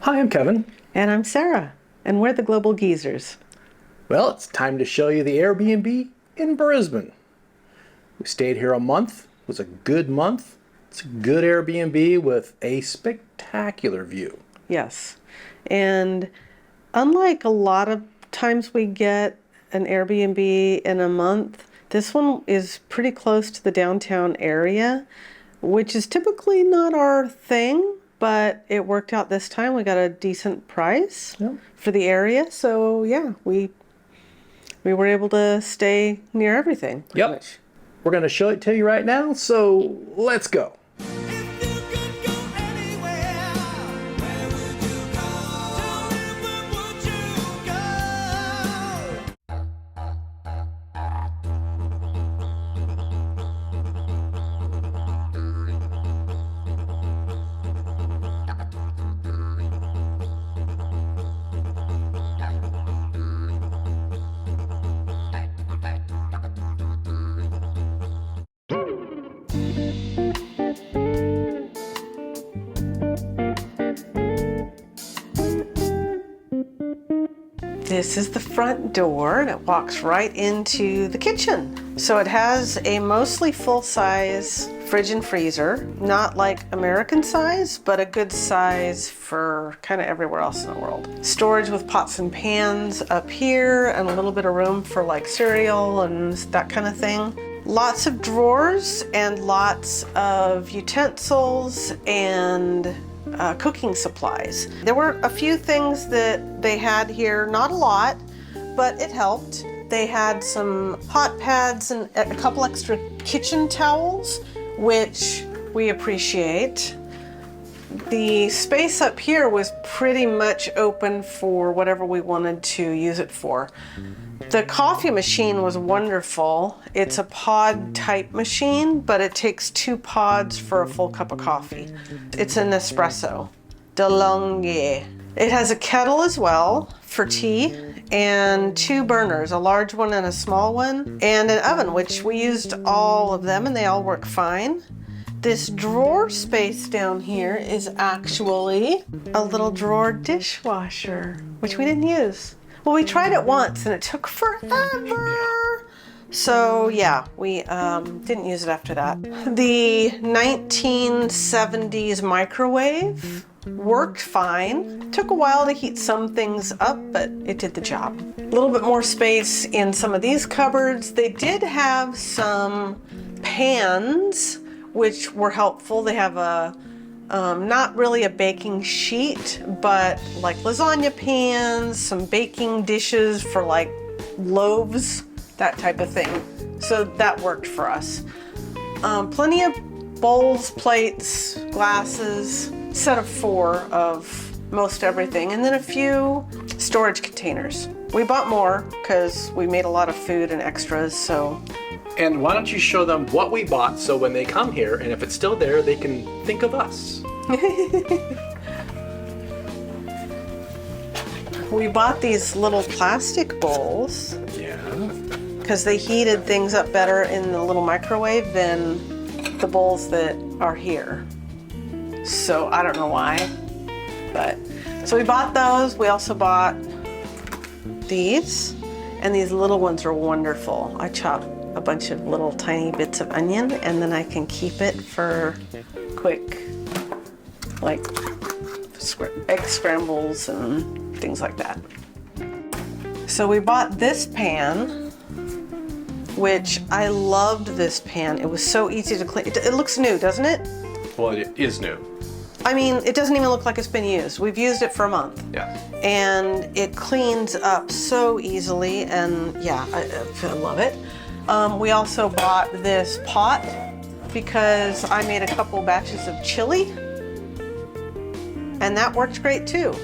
Hi, I'm Kevin. And I'm Sarah, and we're the Global Geezers. Well, it's time to show you the Airbnb in Brisbane. We stayed here a month. It was a good month. It's a good Airbnb with a spectacular view. Yes. And unlike a lot of times we get an Airbnb in a month, this one is pretty close to the downtown area, which is typically not our thing, but it worked out this time. We got a decent price for the area. So yeah, we were able to stay near everything. Yep. We're going to show it to you right now, so let's go. This is the front door, and it walks right into the kitchen. So it has a mostly full-size fridge and freezer, not like American size, but a good size for kind of everywhere else in the world. Storage with pots and pans up here, and a little bit of room for like cereal and that kind of thing. Lots of drawers and lots of utensils and cooking supplies. There were a few things that they had here, not a lot, but it helped. They had some hot pads and a couple extra kitchen towels, which we appreciate. The space up here was pretty much open for whatever we wanted to use it for. The coffee machine was wonderful. It's a pod type machine, but it takes 2 pods for a full cup of coffee. It's an espresso, DeLonghi. It has a kettle as well for tea and 2 burners, a large one and a small one, and an oven, which we used all of them and they all work fine. This drawer space down here is actually a little drawer dishwasher, which we didn't use. Well, we tried it once and it took forever. So yeah, we didn't use it after that. The 1970s microwave worked fine. Took a while to heat some things up, but it did the job. A little bit more space in some of these cupboards. They did have some pans, which were helpful. They have a not really a baking sheet, but like lasagna pans, some baking dishes for like loaves, that type of thing. So that worked for us. Plenty of bowls, plates, glasses, set of 4 of most everything, and then a few storage containers. We bought more because we made a lot of food and extras, so. And why don't you show them what we bought so when they come here, and if it's still there, they can think of us. We bought these little plastic bowls. Yeah. Because they heated things up better in the little microwave than the bowls that are here. So I don't know why, but. So we bought those. We also bought these, and these little ones are wonderful. I chop a bunch of little tiny bits of onion, and then I can keep it for quick, like egg scrambles and things like that. So we bought this pan, which I loved this pan. It was so easy to clean. It looks new, doesn't it? Well, it is new. I mean, it doesn't even look like it's been used. We've used it for a month. Yeah. And it cleans up so easily, and yeah, I love it. We also bought this pot because I made a couple batches of chili, and that worked great too.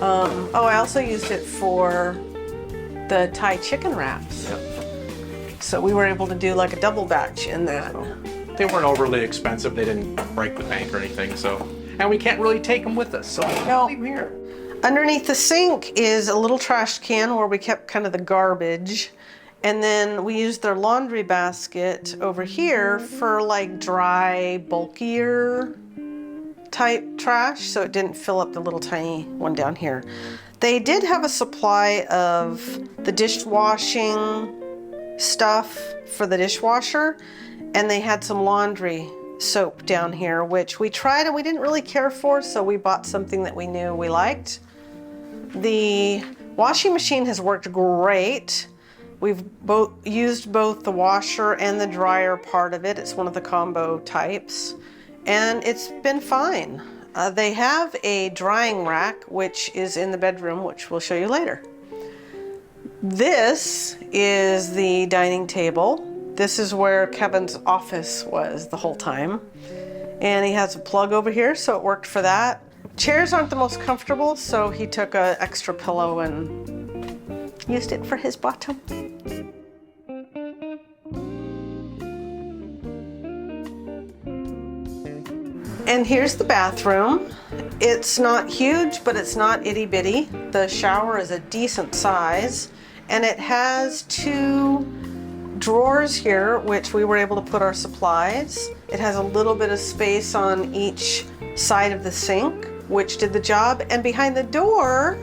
I also used it for the Thai chicken wraps. Yep. So we were able to do like a double batch in that. They weren't overly expensive. They didn't break the bank or anything, so. And we can't really take them with us, so No. leave them here. Underneath the sink is a little trash can where we kept kind of the garbage. And then we used their laundry basket over here for like dry, bulkier type trash, so it didn't fill up the little tiny one down here. They did have a supply of the dishwashing stuff for the dishwasher, and they had some laundry soap down here, which we tried and we didn't really care for, so we bought something that we knew we liked. The washing machine has worked great. We've used both the washer and the dryer part of it. It's one of the combo types, and it's been fine. They have a drying rack, which is in the bedroom, which we'll show you later. This is the dining table. This is where Kevin's office was the whole time. And he has a plug over here, so it worked for that. Chairs aren't the most comfortable, so he took an extra pillow and used it for his bottom. And here's the bathroom. It's not huge, but it's not itty bitty. The shower is a decent size, and it has 2 drawers here, which we were able to put our supplies. It has a little bit of space on each side of the sink, which did the job. And behind the door,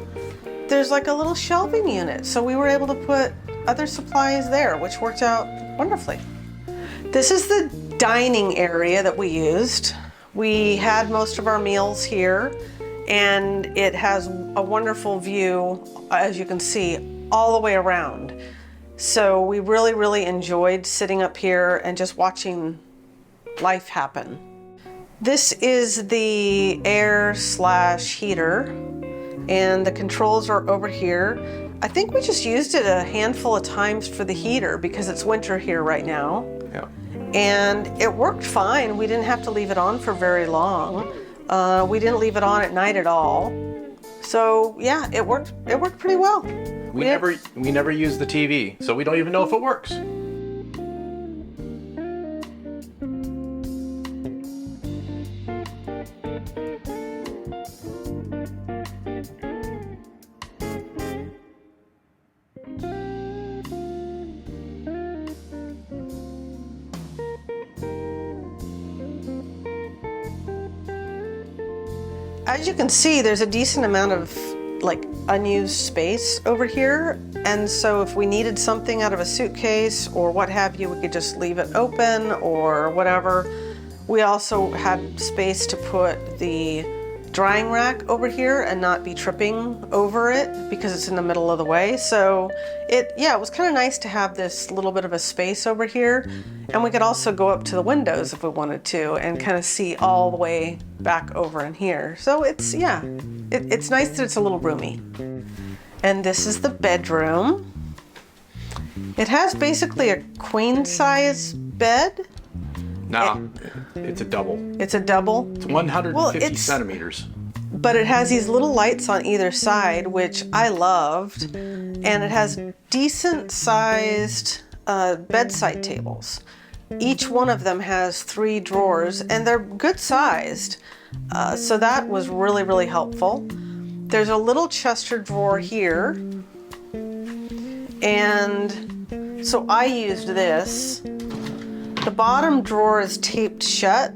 there's like a little shelving unit. So we were able to put other supplies there, which worked out wonderfully. This is the dining area that we used. We had most of our meals here, and it has a wonderful view, as you can see, all the way around. So we really, really enjoyed sitting up here and just watching life happen. This is the air/heater, and the controls are over here. I think we just used it a handful of times for the heater because it's winter here right now. Yeah. And it worked fine. We didn't have to leave it on for very long. We didn't leave it on at night at all. So yeah, it worked pretty well. We never use the TV, so we don't even know if it works. As you can see, there's a decent amount of like unused space over here, and so if we needed something out of a suitcase or what have you, we could just leave it open or whatever. We also had space to put the drying rack over here and not be tripping over it because it's in the middle of the way. So it was kind of nice to have this little bit of a space over here, and we could also go up to the windows if we wanted to and kind of see all the way back over in here. So it's nice that it's a little roomy. And this is the bedroom. It has basically a queen size bed. No, it's a double. It's a double? It's 150 centimeters. But it has these little lights on either side, which I loved. And it has decent sized bedside tables. Each one of them has 3 drawers, and they're good sized. So that was really, really helpful. There's a little Chester drawer here. And so I used this. The bottom drawer is taped shut.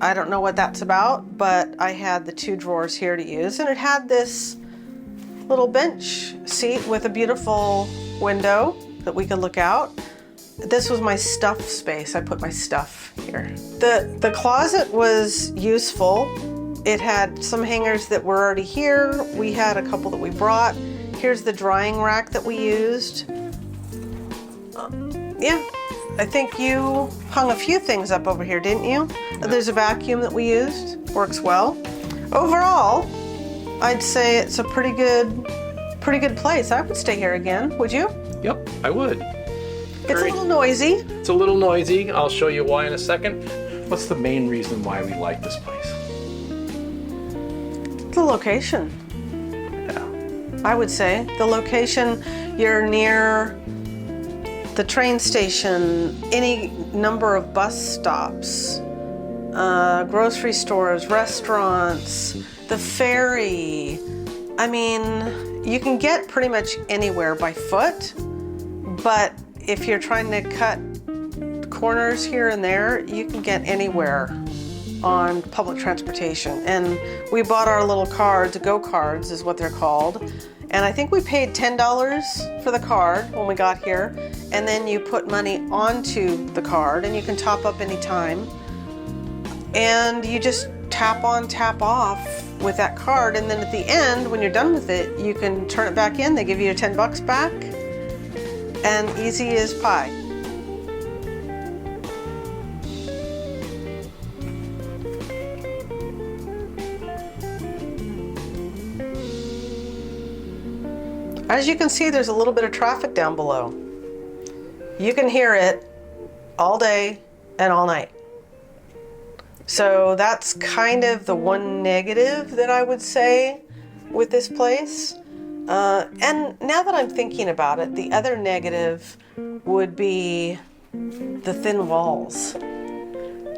I don't know what that's about, but I had the 2 drawers here to use, and it had this little bench seat with a beautiful window that we could look out. This was my stuff space. I put my stuff here. The closet was useful. It had some hangers that were already here. We had a couple that we brought. Here's the drying rack that we used. I think you hung a few things up over here, didn't you? There's a vacuum that we used. Works well. Overall, I'd say it's a pretty good place. I would stay here again. Would you? Yep, I would. It's a little noisy. It's a little noisy. I'll show you why in a second. What's the main reason why we like this place? The location. Yeah. I would say the location. You're near the train station, any number of bus stops, grocery stores, restaurants, the ferry. I mean, you can get pretty much anywhere by foot, but if you're trying to cut corners here and there, you can get anywhere on public transportation. And we bought our little cards, Go cards is what they're called. And I think we paid $10 for the card when we got here. And then you put money onto the card and you can top up anytime. And you just tap on, tap off with that card. And then at the end, when you're done with it, you can turn it back in. They give you your 10 bucks back. And easy as pie. As you can see, there's a little bit of traffic down below. You can hear it all day and all night. So that's kind of the one negative that I would say with this place. And now that I'm thinking about it, the other negative would be the thin walls.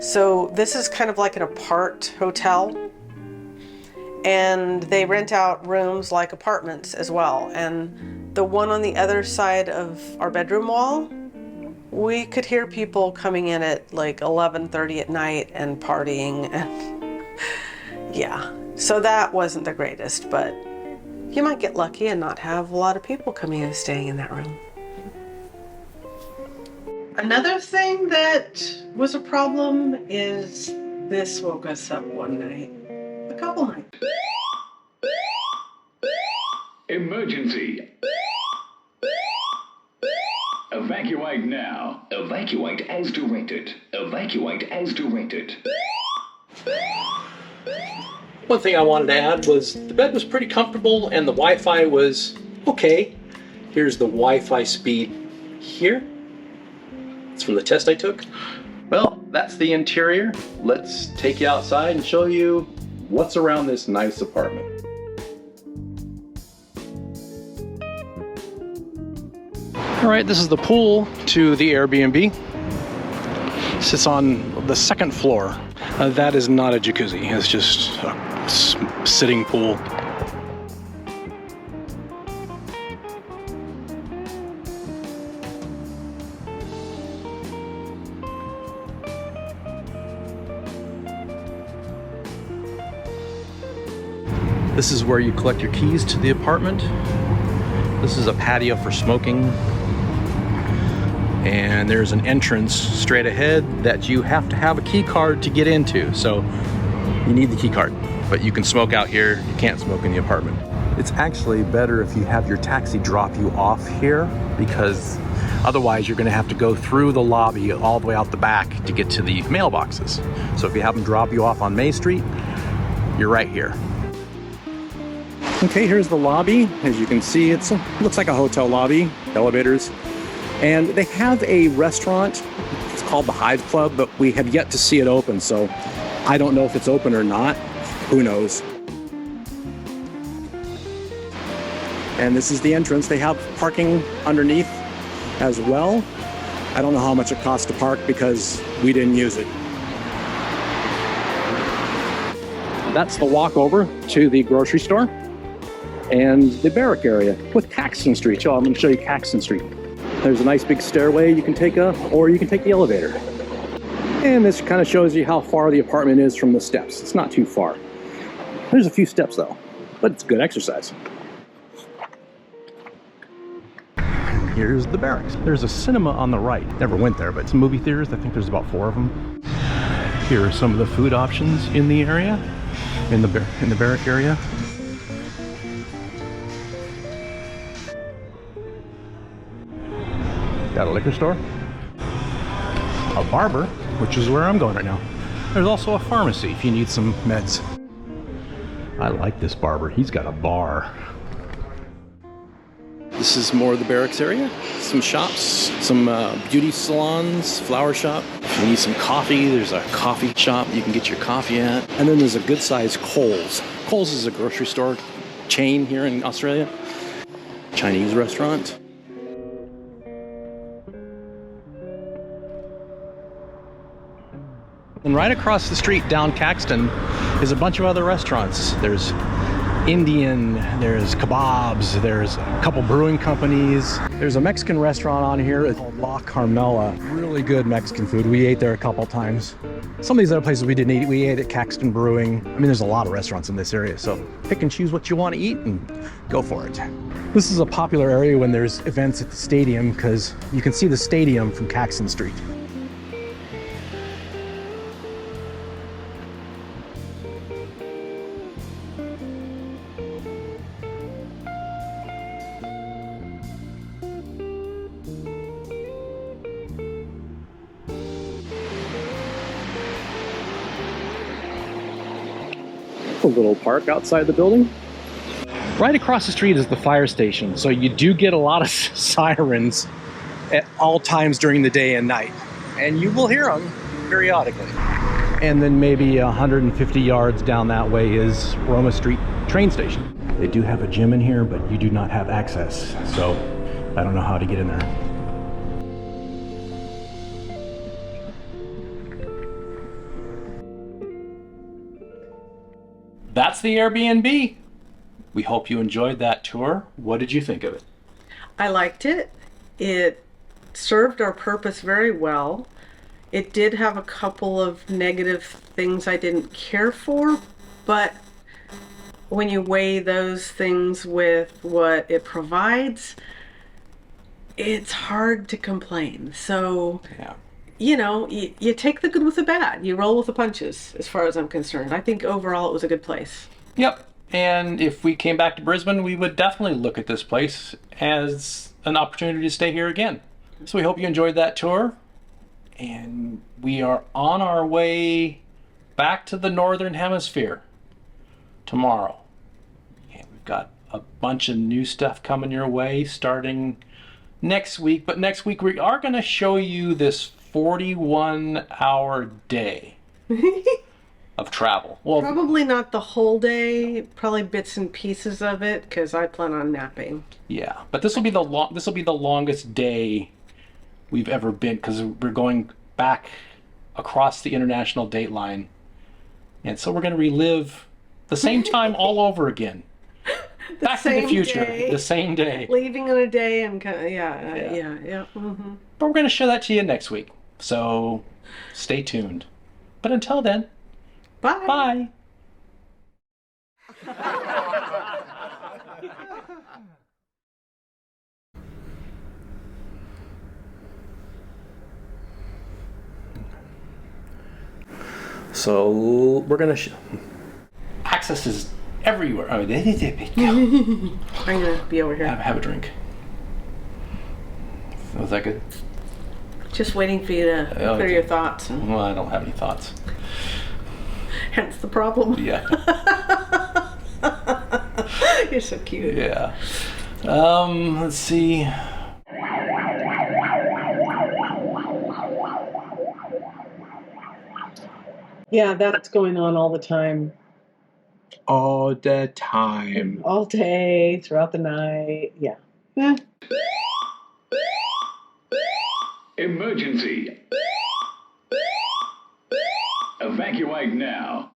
So this is kind of like an apart hotel. And they rent out rooms like apartments as well. And the one on the other side of our bedroom wall, we could hear people coming in at like 11:30 at night and partying. And yeah, so that wasn't the greatest, but you might get lucky and not have a lot of people coming in and staying in that room. Another thing that was a problem is this woke us up one night. A couple nights. Emergency. Evacuate now. Evacuate as directed. Evacuate as directed. One thing I wanted to add was the bed was pretty comfortable and the Wi-Fi was okay. Here's the Wi-Fi speed here. It's from the test I took. Well, that's the interior. Let's take you outside and show you what's around this nice apartment. All right, this is the pool to the Airbnb. It sits on the second floor. That is not a jacuzzi, it's just a sitting pool. This is where you collect your keys to the apartment. This is a patio for smoking. And there's an entrance straight ahead that you have to have a key card to get into. So you need the key card, but you can smoke out here. You can't smoke in the apartment. It's actually better if you have your taxi drop you off here, because otherwise you're gonna have to go through the lobby all the way out the back to get to the mailboxes. So if you have them drop you off on May Street, you're right here. Okay, here's the lobby. As you can see, it looks like a hotel lobby, elevators. And they have a restaurant. It's called the Hive Club, but we have yet to see it open, so I don't know if it's open or not. Who knows? And this is the entrance. They have parking underneath as well. I don't know how much it costs to park because we didn't use it. That's the walk over to the grocery store and the barrack area with Caxton Street. Oh, I'm going to show you Caxton Street. There's a nice big stairway you can take or you can take the elevator. And this kind of shows you how far the apartment is from the steps. It's not too far. There's a few steps though, but it's good exercise. Here's the barracks. There's a cinema on the right. Never went there, but it's movie theaters. I think there's about 4 of them. Here are some of the food options in the area, in the barrack area. Got a liquor store, a barber, which is where I'm going right now. There's also a pharmacy if you need some meds. I like this barber. He's got a bar. This is more of the barracks area. Some shops, some beauty salons, flower shop. If you need some coffee, there's a coffee shop you can get your coffee at. And then there's a good-sized Coles. Coles is a grocery store chain here in Australia. Chinese restaurant. And right across the street down Caxton is a bunch of other restaurants. There's Indian, there's kebabs, there's a couple brewing companies. There's a Mexican restaurant on here called La Carmela. Really good Mexican food. We ate there a couple times. Some of these other places we didn't eat. We ate at Caxton Brewing. I mean, there's a lot of restaurants in this area, so pick and choose what you want to eat and go for it. This is a popular area when there's events at the stadium because you can see the stadium from Caxton Street. A little park outside the building. Right across the street is the fire station, so you do get a lot of sirens at all times during the day and night, and you will hear them periodically. And then maybe 150 yards down that way is Roma Street train station. They do have a gym in here, but you do not have access, so I don't know how to get in there. That's the Airbnb. We hope you enjoyed that tour. What did you think of it? I liked it. It served our purpose very well. It did have a couple of negative things I didn't care for, but when you weigh those things with what it provides, it's hard to complain. So, Yeah. you know, you take the good with the bad. You roll with the punches, as far as I'm concerned. I think overall it was a good place. Yep. And if we came back to Brisbane, we would definitely look at this place as an opportunity to stay here again. So we hope you enjoyed that tour. And we are on our way back to the Northern Hemisphere tomorrow. And we've got a bunch of new stuff coming your way starting next week. But next week we are going to show you this 41-hour day of travel. Well, Probably not the whole day, probably bits and pieces of it, because I plan on napping. yeah, but this will be the longest day we've ever been because we're going back across the international date line, and so we're going to relive the same time all over again. Back to the same future, day. the same day. Leaving in a day and yeah. But we're going to show that to you next week. So stay tuned. But until then, Bye. bye. So we're going to access is everywhere. Oh, I'm gonna be over here. have a drink. Was that good? Just waiting for you to clear okay. your thoughts. Well, I don't have any thoughts. Hence the problem. Yeah. You're so cute. Yeah. Let's see. Yeah, that's going on all the time. All the time. All day, throughout the night. Yeah. Emergency. Evacuate now.